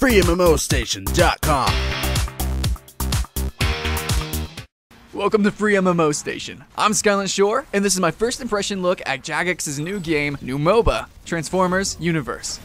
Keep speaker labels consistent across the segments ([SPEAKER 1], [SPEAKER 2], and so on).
[SPEAKER 1] FreeMMOStation.com.
[SPEAKER 2] Welcome to FreeMMOStation. I'm Skyland Shore, and this is my first impression look at Jagex's new game, new MOBA, Transformers Universe.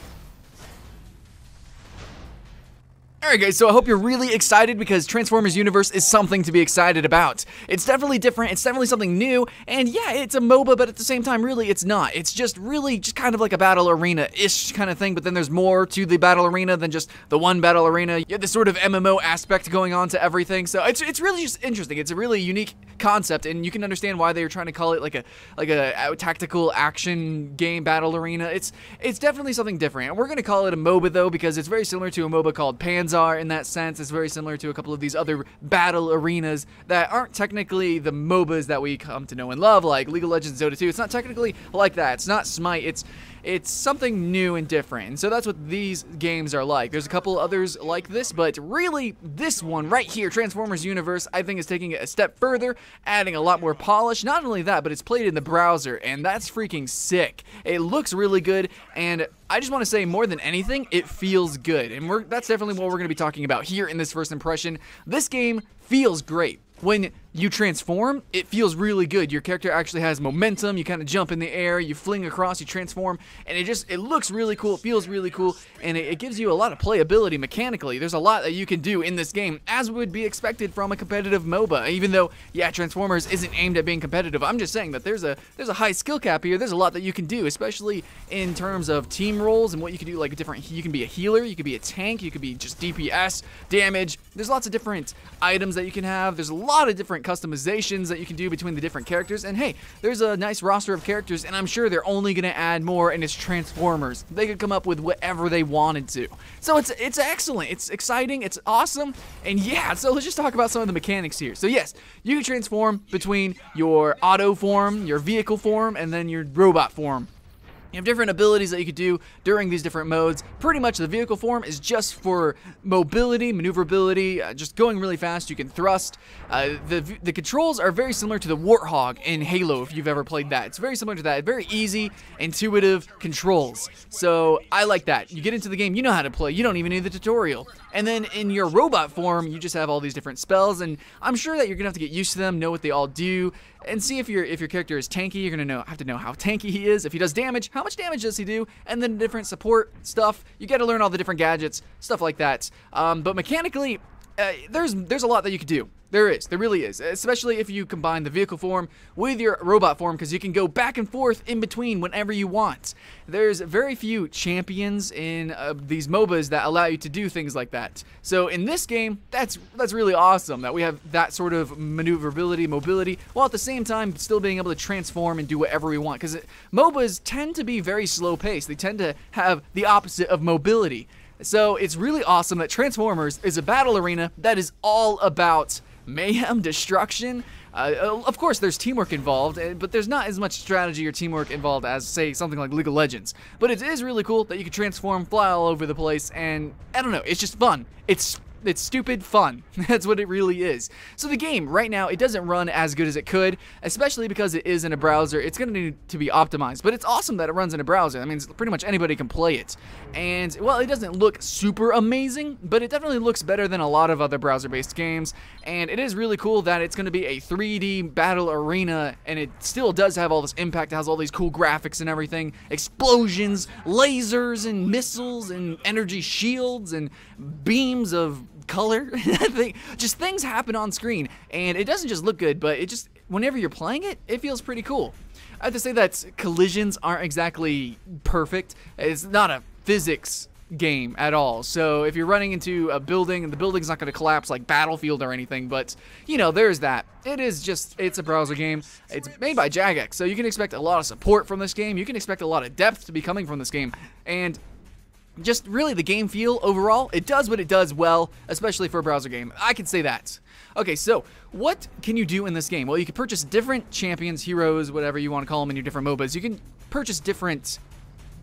[SPEAKER 2] Alright guys, so I hope you're really excited because Transformers Universe is something to be excited about. It's definitely different, it's definitely something new, and yeah, it's a MOBA, but at the same time, really, it's not. It's just really just kind of like a battle arena-ish kind of thing, but then there's more to the battle arena than just the one battle arena. You have this sort of MMO aspect going on to everything, so it's really just interesting. It's a really unique concept, and you can understand why they were trying to call it like a tactical action game battle arena. It's definitely something different, and we're gonna call it a MOBA though because it's very similar to a MOBA called Panzer in that sense. It's very similar to a couple of these other battle arenas that aren't technically the MOBAs that we come to know and love, like League of Legends, Dota 2. It's not technically like that. It's not Smite. It's something new and different, and so that's what these games are like. There's a couple others like this, but really this one right here, Transformers Universe, I think is taking it a step further, adding a lot more polish. Not only that, but it's played in the browser, and that's freaking sick. It looks really good, and I just want to say more than anything, it feels good, and that's definitely what we're going to be talking about here in this first impression. This game feels great. When you transform, it feels really good. Your character actually has momentum. You kind of jump in the air, you fling across, you transform, and it looks really cool, it feels really cool, and it gives you a lot of playability mechanically. There's a lot that you can do in this game, as would be expected from a competitive MOBA, even though, yeah, Transformers isn't aimed at being competitive. I'm just saying that there's a high skill cap here. There's a lot that you can do, especially in terms of team roles and what you can do, like you can be a healer, you can be a tank, you could be just DPS, damage. There's lots of different items that you can have. There's a lot of different customizations that you can do between the different characters, and hey, there's a nice roster of characters, and I'm sure they're only gonna add more, and it's Transformers. They could come up with whatever they wanted to. So it's excellent, it's exciting, it's awesome, and yeah, so let's just talk about some of the mechanics here. So yes, you can transform between your auto form, your vehicle form, and then your robot form. You have different abilities that you could do during these different modes. Pretty much the vehicle form is just for mobility, maneuverability, just going really fast. You can thrust. The controls are very similar to the Warthog in Halo, if you've ever played that. It's very similar to that. Very easy, intuitive controls. So I like that. You get into the game, you know how to play. You don't even need the tutorial. And then in your robot form, you just have all these different spells, and I'm sure that you're gonna have to get used to them, know what they all do, and see if your character is tanky. You're gonna have to know how tanky he is. If he does damage, how much damage does he do? And then different support stuff. You got to learn all the different gadgets, stuff like that. But mechanically, there's a lot that you could do. There really is, especially if you combine the vehicle form with your robot form, because you can go back and forth in between whenever you want. There's very few champions in these MOBAs that allow you to do things like that. So in this game, that's really awesome that we have that sort of maneuverability, mobility, while at the same time still being able to transform and do whatever we want. Because MOBAs tend to be very slow paced. They tend to have the opposite of mobility. So it's really awesome that Transformers is a battle arena that is all about mayhem, destruction. Of course, there's teamwork involved, but there's not as much strategy or teamwork involved as, say, something like League of Legends. But it is really cool that you can transform, fly all over the place, and I don't know, it's just fun. It's stupid fun. That's what it really is. So the game, right now, it doesn't run as good as it could, especially because it is in a browser. It's going to need to be optimized, but it's awesome that it runs in a browser. That means pretty much anybody can play it. And, well, it doesn't look super amazing, but it definitely looks better than a lot of other browser-based games, and it is really cool that it's going to be a 3D battle arena, and it still does have all this impact. It has all these cool graphics and everything, explosions, lasers, and missiles, and energy shields, and beams of color. Just things happen on screen, and it doesn't just look good, but it just, whenever you're playing it, it feels pretty cool. I have to say that collisions aren't exactly perfect. It's not a physics game at all. So if you're running into a building and the building's not going to collapse like Battlefield or anything, but you know, there's that. It's a browser game. It's made by Jagex, so you can expect a lot of support from this game. You can expect a lot of depth to be coming from this game, and just really the game feel overall, it does what it does well, especially for a browser game. I can say that. Okay, so what can you do in this game? Well, you can purchase different champions, heroes, whatever you want to call them in your different MOBAs. You can purchase different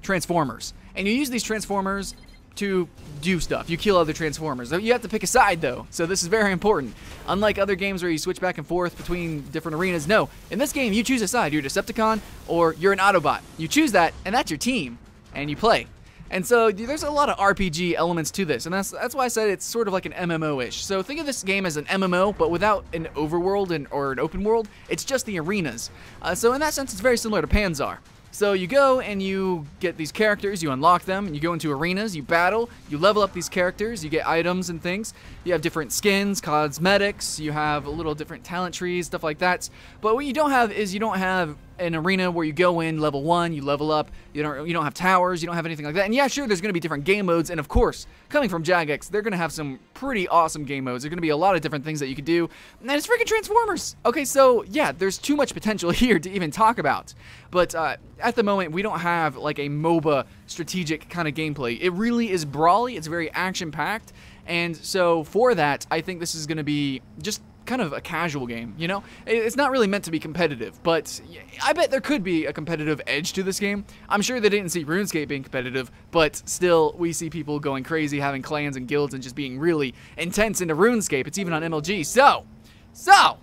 [SPEAKER 2] Transformers, and you use these Transformers to do stuff. You kill other Transformers. You have to pick a side, though, so this is very important. Unlike other games where you switch back and forth between different arenas, no. In this game, you choose a side. You're a Decepticon, or you're an Autobot. You choose that, and that's your team, and you play. And so there's a lot of RPG elements to this, and that's why I said it's sort of like an MMO-ish. So think of this game as an MMO, but without an overworld or an open world. It's just the arenas. So in that sense, it's very similar to Panzer. So you go and you get these characters, you unlock them, and you go into arenas, you battle, you level up these characters, you get items and things. You have different skins, cosmetics, you have a little different talent trees, stuff like that. But what you don't have is you don't have an arena where you go in level 1, you level up, you don't have towers, you don't have anything like that. And yeah, sure, there's going to be different game modes, and of course, coming from Jagex, they're going to have some pretty awesome game modes. There's going to be a lot of different things that you could do, and it's freaking Transformers! Okay, so yeah, there's too much potential here to even talk about. But at the moment, we don't have like a MOBA strategic kind of gameplay. It really is brawly, it's very action-packed, and so for that, I think this is going to be just kind of a casual game, you know? It's not really meant to be competitive, but I bet there could be a competitive edge to this game. I'm sure they didn't see RuneScape being competitive, but still, we see people going crazy, having clans and guilds, and just being really intense into RuneScape. It's even on MLG. So,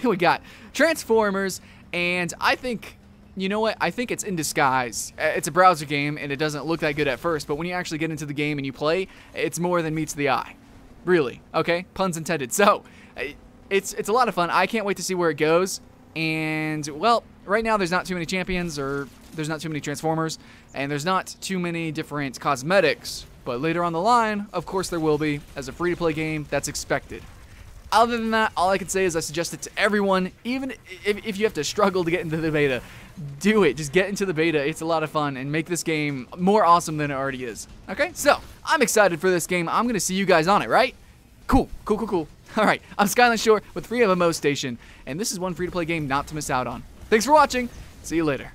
[SPEAKER 2] we got Transformers, and I think, you know what? I think it's in disguise. It's a browser game, and it doesn't look that good at first, but when you actually get into the game and you play, it's more than meets the eye. Really, okay? Puns intended. So, it's a lot of fun. I can't wait to see where it goes. And, well, right now there's not too many champions, or there's not too many Transformers, and there's not too many different cosmetics. But later on the line, of course there will be. As a free-to-play game, that's expected. Other than that, all I can say is I suggest it to everyone. Even if you have to struggle to get into the beta, do it. Just get into the beta. It's a lot of fun, and make this game more awesome than it already is. Okay, so I'm excited for this game. I'm going to see you guys on it, right? Cool. Alright, I'm Skyline Shore with FreeMMOStation, and this is one free-to-play game not to miss out on. Thanks for watching. See you later.